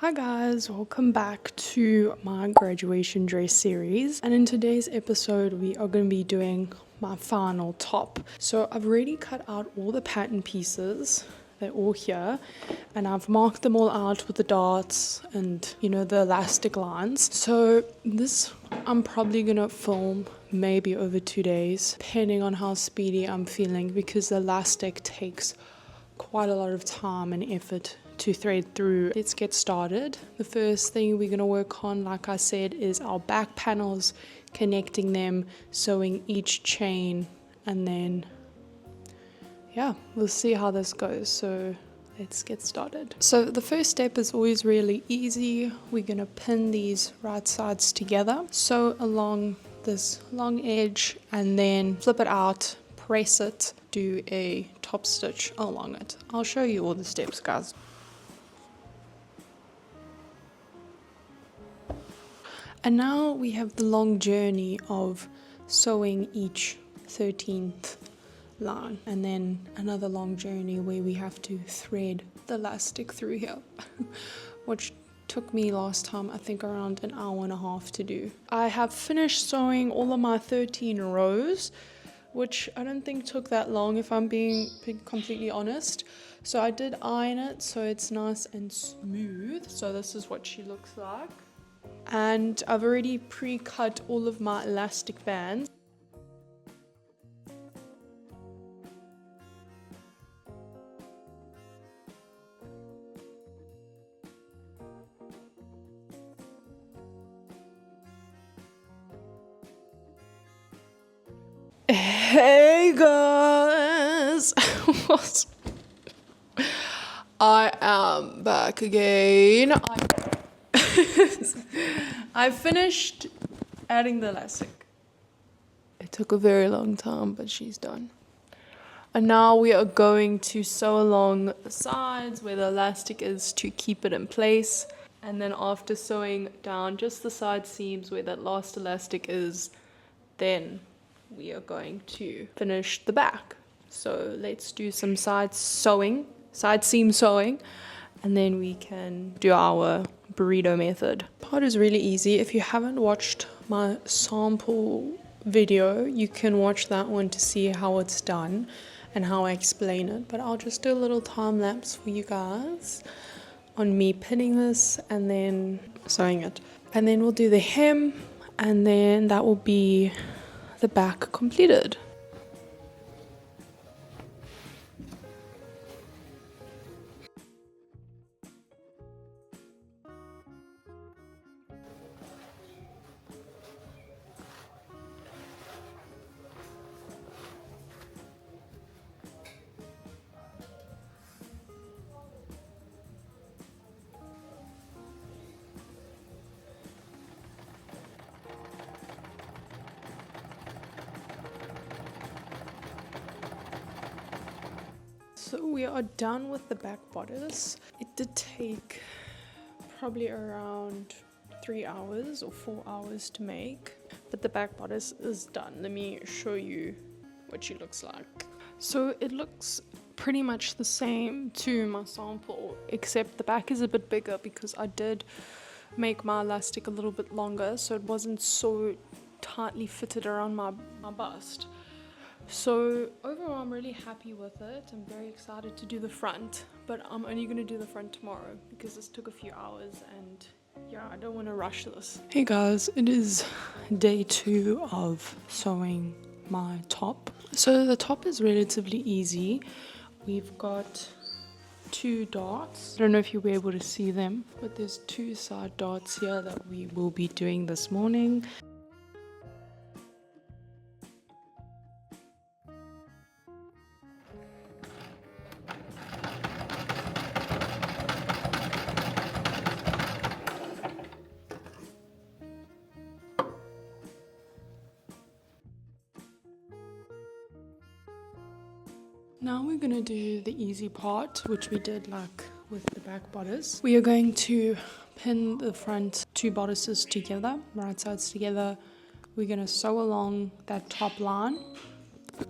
Hi guys, welcome back to my graduation dress series, and in today's episode we are going to be doing my final top. So I've already cut out all the pattern pieces, they're all here, and I've marked them all out with the darts and the elastic lines. So this I'm probably going to film maybe over 2 days depending on how speedy I'm feeling, because the elastic takes quite a lot of time and effort to thread through. Let's get started. The first thing we're going to work on, like I said, is our back panels, connecting them, sewing each chain, and then we'll see how this goes. So let's get started. So the first step is always really easy. We're going to pin these right sides together, sew along this long edge, and then flip it out, press it, do a top stitch along it. I'll show you all the steps, guys. And now we have the long journey of sewing each 13th line, and then another long journey where we have to thread the elastic through here, which took me last time I think around an hour and a half to do. I have finished sewing all of my 13 rows, which I don't think took that long if I'm being completely honest. So I did iron it so it's nice and smooth. So this is what she looks like. And I've already pre-cut all of my elastic bands. Hey guys! I am back again. I finished adding the elastic. It took a very long time, but she's done. And now we are going to sew along the sides where the elastic is to keep it in place. And then after sewing down just the side seams where that last elastic is, then we are going to finish the back. So let's do some side seam sewing, and then we can do our burrito method. Part is really easy. If you haven't watched my sample video, you can watch that one to see how it's done and how I explain it, but I'll just do a little time lapse for you guys on me pinning this and then sewing it, and then we'll do the hem, and then that will be the back completed. So we are done with the back bodice. It did take probably around 3 hours or 4 hours to make, but the back bodice is done. Let me show you what she looks like. So it looks pretty much the same to my sample, except the back is a bit bigger because I did make my elastic a little bit longer, so it wasn't so tightly fitted around my bust. So overall I'm really happy with it. I'm very excited to do the front, but I'm only going to do the front tomorrow because this took a few hours, and I don't want to rush this. Hey guys, it is day 2 of sewing my top. So the top is relatively easy. We've got 2 darts. I don't know if you'll be able to see them, but there's 2 side darts here that we will be doing this morning. Now we're going to do the easy part, which we did like with the back bodice. We are going to pin the front 2 bodices together, right sides together. We're going to sew along that top line,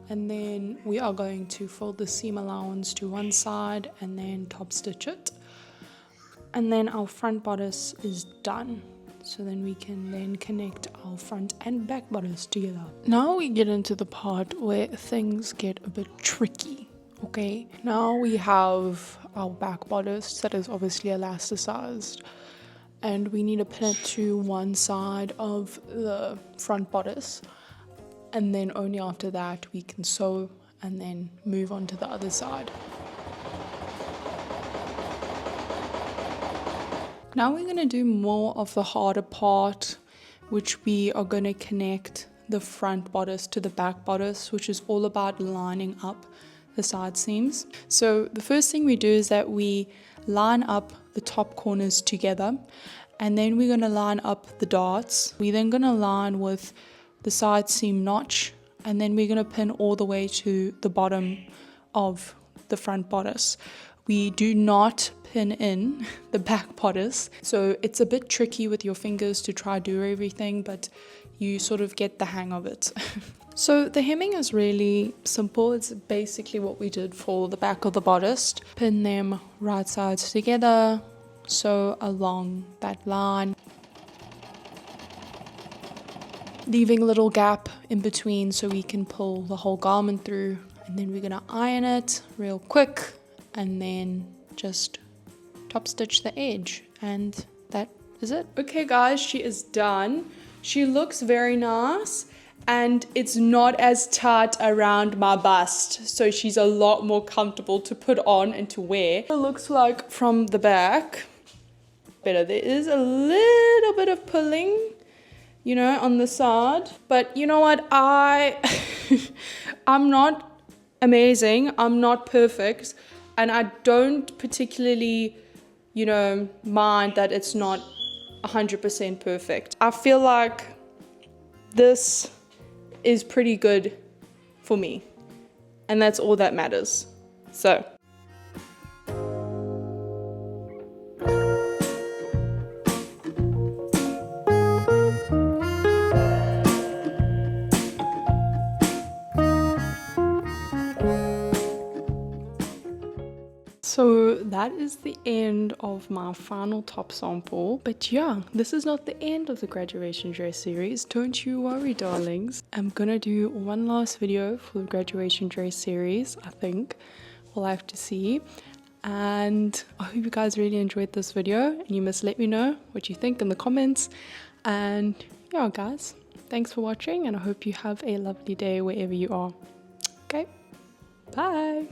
and then we are going to fold the seam allowance to one side and then top stitch it. And then our front bodice is done. So then we can then connect our front and back bodice together. Now we get into the part where things get a bit tricky. Okay, now we have our back bodice that is obviously elasticized, and we need to pin it to one side of the front bodice, and then only after that we can sew and then move on to the other side. Now we're going to do more of the harder part, which we are going to connect the front bodice to the back bodice, which is all about lining up the side seams. So the first thing we do is that we line up the top corners together, and then we're going to line up the darts. We're then going to line with the side seam notch, and then we're going to pin all the way to the bottom of the front bodice. We do not pin in the back bodice, so it's a bit tricky with your fingers to try do everything, but you sort of get the hang of it. So the hemming is really simple. It's basically what we did for the back of the bodice. Pin them right sides together, sew along that line, leaving a little gap in between so we can pull the whole garment through. And then we're gonna iron it real quick and then just top stitch the edge, and that is it. Okay guys, she is done. She looks very nice, and it's not as tight around my bust, so she's a lot more comfortable to put on and to wear. It looks like from the back better. There is a little bit of pulling, you know, on the side, but you know what, I'm not amazing, I'm not perfect, and I don't particularly, you know, mind that it's not 100% perfect. I feel like this is pretty good for me, and that's all that matters. So that is the end of my final top sample. But yeah, this is not the end of the graduation dress series. Don't you worry, darlings. I'm gonna do one last video for the graduation dress series, I think. We'll have to see. And I hope you guys really enjoyed this video, and you must let me know what you think in the comments. And yeah, guys, thanks for watching, and I hope you have a lovely day wherever you are. Okay, bye.